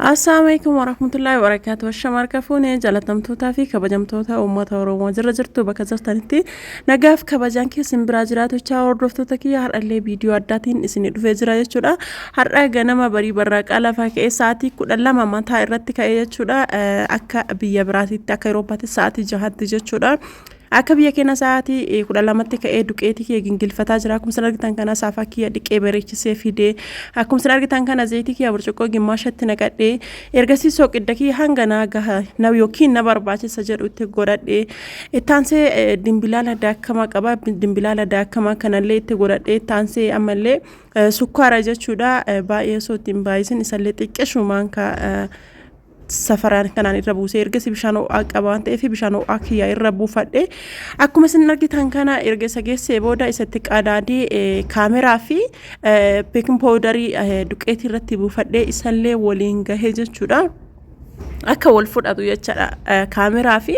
Assalamu alaikum warahmatullahi wabarakatuh. Shamarka fuune jalatamtoota fi kabajamtoota uummata Oromoo jirtu bakka jirtanitti nagaaf kabajaan keessan biraa jiraatochaa hordoftoota kiyya har'allee viidiyoo addaatiin isin dhufee jira jechuudha. Har'a ganama barii barraaqaa lafaa ka'ee sa'aatii 12 mataa irratti ka'ee jechuudha. Akka biyya biraatitti akka Awurooppaatti sa'aatii 6tti jechuudha. Akka biyya keenya sa'aatii 12tti ka'ee duqeetii kee gingilfataa jira. Akkuma isin argitan kana saafaa kiyya dhiqee bareechisee fidee akkuma isin argitan kana zayitii kiyya burcuqqoo gimmaashatti naqadhee ergasii soqidda kiyya hanga nagaa na yookiin na barbaachisa jedhu itti godhadhee ittaansee dimbilaala daakkamaa qaba. Dimbilaala daakkamaa kanallee itti godhadhee ittaansee ammallee sukkaara jechuudha. Baay'ee sootiin baay'isin isallee xiqqeeshumaan ka safaraan kanaan irra buusee ergasii bishaan ho'aa qaba waan ta'eef bishaan ho'aa kiyya irra buufadhe akkuma isin argitan kana erga geessee booda isatti qadaadee kaameraa fi beeking powderii duqeetii irratti buufadhe isallee waliin gahee jechuudha. Akka wal fudhatu jechuudha. Kaameraa fi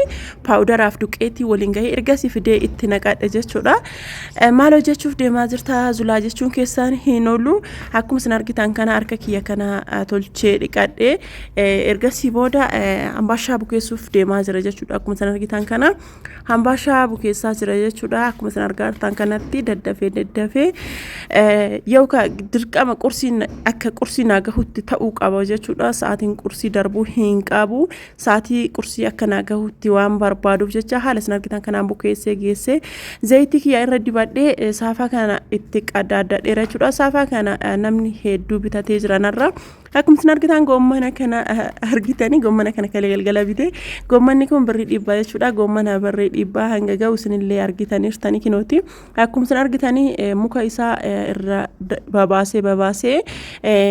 paawudaraaf duqeetii waliin gahee ergasii fidee itti naqadhe jechuudha. Maal hojjechuuf deemaa jirta zulaa jechuun keessaan hin oolu. Akkuma isin argitan kana harka kiyya kana tolchee dhiqadhe ergasii booda hambaashaa bukeessuuf deemaa jira jechuudha. Akkuma isin argitan kana hambaashaa bukeessaa jira jechuudha. Akkuma isin argitan kanatti daddafee yookaan dirqama qursiin akka qursii naagahutti ta'uu qaba jechuudha. Sa'aatiin qursii darbuu hin qabu. Sa'aatii qursii akka naagahutti waan barbaaduuf jecha haala isin argitan kanaan bukeessee geessee zayitii kiyya irra dibadhee saafaa kana itti qadaadadheera jechuudha. Saafaa kana namni hedduu bitatee jiranarra akkuma isin argitan goommana kana argitanii goommana kana kalee galgala bitee goommanni kun birrii dhibbaa jechuudha. Goommana birrii dhibbaa hanga ga'u isinillee argitaniirtanii kinooti. Akkuma isin argitanii muka isaa irra babaasee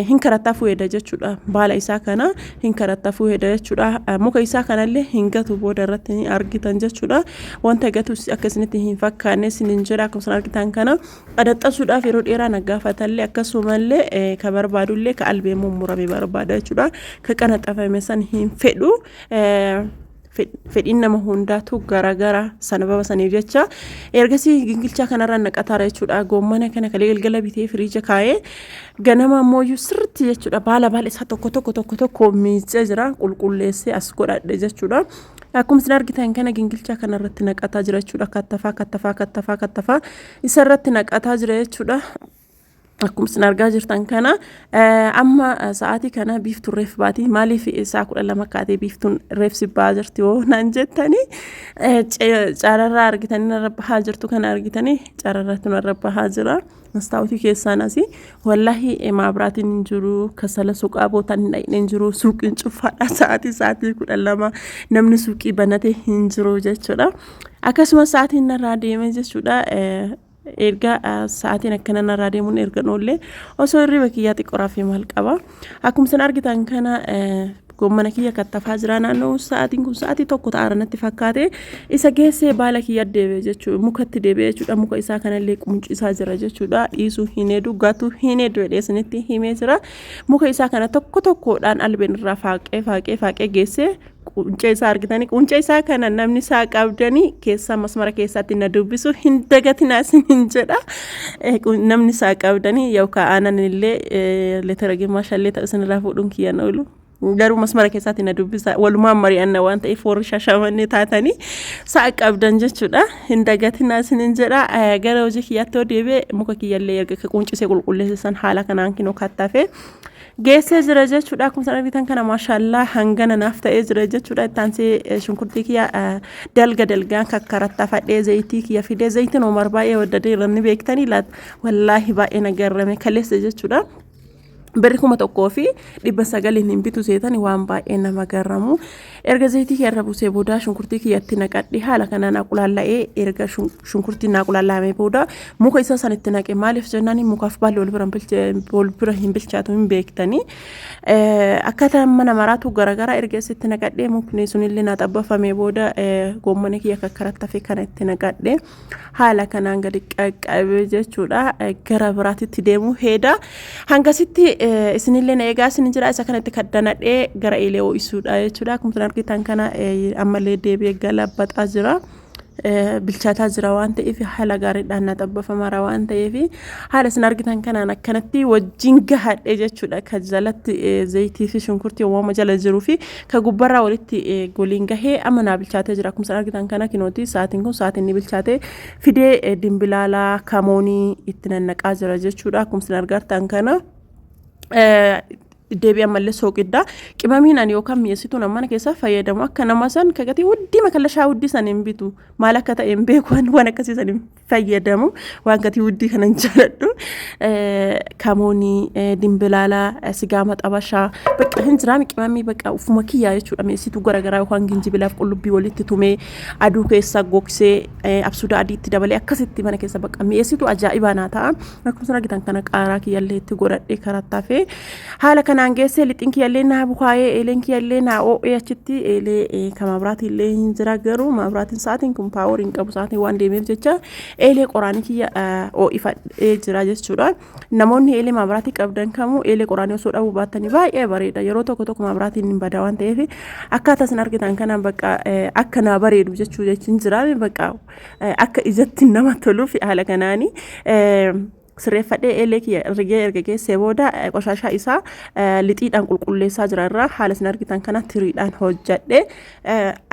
hin karataa fuudhedha jechuudha. Baala isaa kana hin karataa fuudhedha jechuudha. Muka isaa kanallee hin gatu booda irratti argitan jechuudha. Wanta gatu akkasinitti hin fakkaanne isinin jedha. Akkuma isin argitan kana qadaxxasuudhaaf yeroo dheeraa naggaafatallee akkasumallee ka barbaadullee ka albeemuu muramee barbaada jechuudha. Ka qanaxafame san hin fedhu. Fedhiin nama hundaatu garagara sababa saniif jecha ergasii gingilchaa kanarra naqataara jechuudha. Goommana kana kalee galgala bitee firiija kaa'ee ganama ammoo sirriitti jechuudha. Baala isaa tokko miicee jira qulqulleessee as godhadhe jechuudha. Akkuma isin argitan kana gingilchaa kanarratti naqataa jira jechuudha. Kattafaa isarratti naqataa jira jechuudha. Akkuma isin argaa jirtan kana amma sa'aatii kana biiftuun reef baati. Maaliif isaa 12 kaatee biiftuun reef sibbaa jirti yoo naan jettanii cararraa argitanii narra bahaa jirtu kana argitanii cararratti narra bahaa jira. Mastaawutii keessaan asii wallahi maabraatiin hin jiru kasala suuqaa bootaan hin jiru suuqiin cufaadha sa'aatii 12 namni suuqii banatee hin jiru jechuudha. Akkasumas sa'aatiin narraa deemee jechuudha. Erga sa'aatiin akkana narraa deemuun erga noollee osoo hirriba kiyyaa xiqqooraa fi maal qaba. Akkuma isin argitan kana goommana kiyya kattafaa jira. Naannoo sa'aatiin kun sa'aatii tokko ta'aara natti fakkaate isa geessee baala kiyya deebee jechuudha. Mukatti deebee jechuudha. Muka isaa kanallee quncisaa jira jechuudha. Dhiisuu hin heedu gatuu hin heedu jedhee isinitti himee jira. Muka isaa kana tokkodhaan albeen irraa faaqee geessee quncee isaa argitanii quncee isaa kana namni isaa qabdanii keessa masmara keessatti na dubbisu hin dagatinaa isinin jedha. Namni isaa qabdanii yookaan aanan illee leetera gimmaashallee ta'u isinirraa fuudhuun kiyyan oolu. Garuu masmara keessatti na dubbisa walumaan mari'anna waan ta'eef warri shashamanii taatanii sa'a qabdan jechuudha. Hin dagatinaa isinin jedha. Gara hojii kiyyaatti deebee muka kiyyallee erga quncisee qulqulleessan haala kanaan kinoo kattafee geessee jira jechuudha. Akkuma isin argitan kana maashaallah hangana naaf ta'ee jira jechuudha. Ittaansee shunkurtii kiyya dalgaan kakkaratta fadhee zayitii kiyya fidee zayitiin omar baay'ee waddadee irra ni beektanii wallaahi baay'ee nagarrame kaleessa jechuudha. Birri 1,900 hin bitu seetani waan baay'ee nama garramu. Erga zayitii kiyya irra buusee booda shunkurtii kiyyatti naqadhe haala kanaan aqulaalla'ee erga shunkurtii naqulallamee booda muka isaa sanitti naqe. Maaliif jennaan mukaaf baalli wal bira hin bilchaatu hin beektanii. Akkaataa mana maraatu garagara erga isitti naqadhe mukni sunillee na xabbafamee booda goommana kiyya kakkarattafee kana itti naqadhe haala kanaan gadi qaqqabee jechuudha. Gara biraatitti deemuu heeda hangasitti isinillee na eegaa isin jira. Isa kanatti kaddanadhee gara ilee ho'isuudha jechuudha. Akkuma isin argitan kana ammallee deebi'ee galabbataa jira. bilchaataa jira waan ta'eef haala gaariidhaan na xabbafamaara waan ta'eef haala isin argitan kanaan akkanatti wajjin gahadhe jechuudha. Ka jalatti zayitii fi shunkurtii uumama jala jiruu fi ka gubbarraa walitti goliin gahee amma naa bilchaatee jira. Akkuma isin argitan kana kinooti sa'aatiin kun sa'aatiin ni bilchaatee fidee dimbilaalaa kamoonii itti nannaqaa jira jechuudha. Akkuma isin argitan kana deebi'an mallee sooqidda qimamiin ani yookaan mi'eessituu namana keessa fayyadamu akka nama san kagatii wuddii makallashaa wuddii san hin bitu maal akka ta'e hin beeku waan akkasii san hin fayyadamu waan gatii wuddii kana hin jaaladhu kamoonii dimbilaalaa sigaa maxabashaa bakka hin jiraami qimamii bakka ufuma kiyyaa jechuudha mi'eessituu garaagaraa yookaan ginjibilaaf qullubbii walitti tumee aduu keessa gogsee absuuda adiitti dabalee akkasitti mana keessa bakka mi'eessituu ajaa'ibaa naa ta'a akkuma argitan kana qaaraa kiyyallee itti godhadhee karaattaa fi haala kana angeesse lixiin kiyyallee naa bukaayee eeleen kiyyallee naa oo'ee achitti eelee ka mabraati illee hin jira garuu mabraatiin sa'aatiin kun paawor hin qabu sa'aatiin waan deemeef jecha eelee qoraanii kiyya oo'ifadhee jira jechuudha. Namoonni eelee mabraatii qabdan kamuu eelee qoraanii osoo dhabuu baattanii baay'ee bareeda yeroo tokko tokko mabraatiin hin badaa waan ta'eef akkaataa isin argitan kanaan bakka akka naa bareedu jechuu jechuun jira bakka akka ijatti nama toluuf haala kanaanii sirreeffadhee eelee kiyya rigee erga geessee booda qoshashaa isaa lixiidhaan qulqulleessaa jira irraa haala isin argitan kana tiriidhaan hojjadhe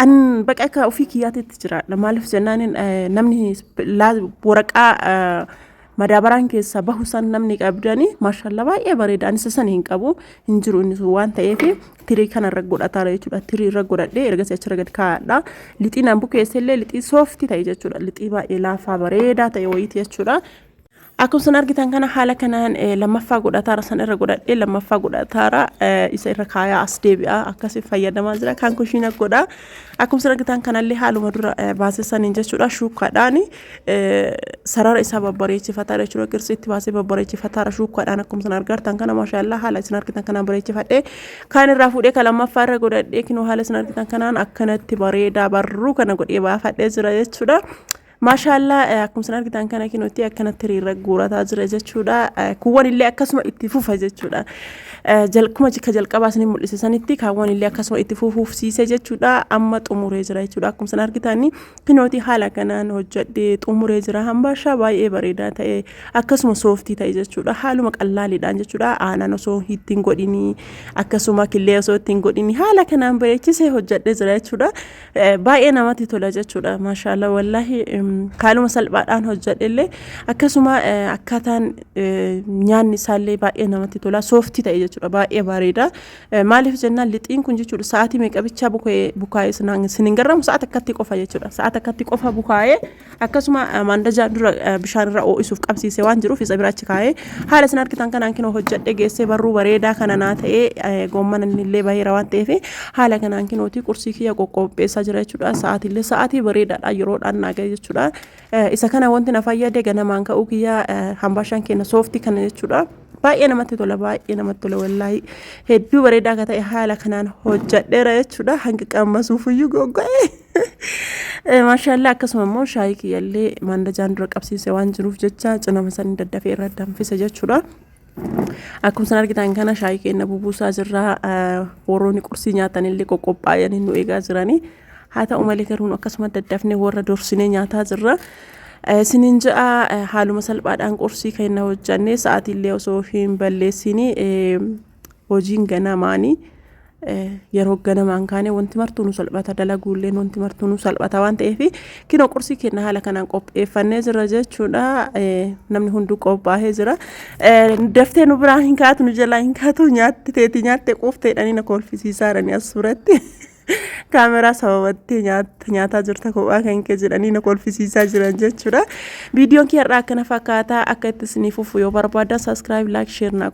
an bakka akka ofii kiyyaatitti jira maaliif jennaan namni waraqaa madaabaraan keessa bahu san namni qabdani maashaallah baay'ee bareeda anis san hin qabu hin jiru inni waan ta'eef tirii kana irra godhataara jechuudha. Tirii irra godhadhee ergasii achirra gad kaa'adha. Lixiin an bukeessellee lixii sooftii ta'e jechuudha. Lixii baay'ee laafaa bareedaa ta'e wayiiti jechuudha. Akkuma isin argitan kana haala kanaan lammaffaa godhataara san irra godhadhee lammaffaa godhataara isa irra kaayaa as deebi'a akkasii fayyadamaa jira kan kushiina godha. Akkuma isin argitan kanallee haaluma dura baasisaniin jechuudha shuukkaadhaan sarara isaa babbareechifataara jechuudha qirsiitti baasee babbareechifataara shuukkaadhaan akkuma isin argitan kana maashaallah haala isin argitan kanaan bareechifadhee kan irraa fuudhee kan lammaffaa irra godhadhee kinoo haala isin argitan kanaan akkanatti bareedaa barruu kana godhee baafadhee jira jechuudha. maashaallah akkuma isin argitan kana kinootti akkanatti hiriira guurataa jira jechuudha. Kuwwan illee akkasuma itti fufa jechuudha. Jalquma ka jalqabaa isin mul'isanitti kaawwan illee akkasuma itti fufuufsiise jechuudha. Amma xumuree jira jechuudha. Akkuma isin argitan kinootti haala kanaan hojjadhee xumuree jira. Hambaashaa baay'ee bareedaa ta'e akkasuma sooftii ta'e jechuudha. Haaluma qallaaliidhaan jechuudha. Aanan osoo ittiin godhinii akkasuma killee osoo ittiin godhinii haala kanaan bareechisee hojjadhee jira jechuudha. Baay'ee namatti tola jechuudha. Maashaallah wallahi haaluma salphaadhaan hojjadhellee akkasuma akkaataan nyaanni isaallee baay'ee namatti tola sooftii ta'e jechuudha baay'ee bareeda. Maaliif jennaan lixiin kun jechuudha sa'aatii meeqabichaa bukaayee isin garramu sa'aat akkatti qofa jechuudha. Sa'aat akkatti qofa bukaayee akkasuma mandajaan dura bishaan irra oo'isuuf qabsiisee waan jiruuf isa bira achi kaayee haala isin argitan kanaan kinoo hojjadhee geessee barruu bareedaa kana naa ta'ee goomman illee baay'eera waan ta'eef haala kanaan kinooti qursii kiyya qoqqopheessaa jira jechuudha. Sa'aatillee sa'aatii bareedaadha yeroodhaan naa gahe jechuudha. Isa kana wanti na fayyade ganamaan ka'uu kiyya hambaashaan keenya sooftii kana jechuudha. Baay'ee namatti tola baay'ee namatti tola wallahi hedduu bareedaa akka ta'e haala kanaan hojjadheera jechuudha. Hangi qammasuufiyyuu gogga'ee maashaallah akkasuma immoo shaayii kiyyallee mandajaan dura qabsiise waan jiruuf jecha cinama sanii daddafee irra danfise jechuudha. Akkuma isin argitan kana shaayii keenya bubuusaa jirra. Warroonni qursii nyaatanillee qoqqophaa'anii nu eegaa jiranii. Haa ta'u malee garuu akkasuma daddafnee warra dorsinee nyaataa jirra. Isiniin ja'a haaluma salphaadhaan qursii keenya hojjannee sa'aatiillee osoo hin balleessinii hojiin ganamaanii yeroo ganamaan kaane wanti martuu nu salphata dalaguulleen wanti martuu nu salphata waan ta'eef kinoo qursii keenya haala kanaan qopheeffannee jira jechuudha. Namni hunduu qophaa'ee jira. Daftee nu biraa hin kaatu nu jalaa hin kaatu nyaatti teetii nyaattee quufteedhanii na kolfisiisaa jiranii as suuratti. Kaameraa sababattee nyaataa jirta kophaa kan kee jedhanii na kolfisiisaa jiran jechuudha. Viidiyoon kiyya irraa akkana fakkaata akka itti isiniif fufu yoo barbaaddan subscribe like share na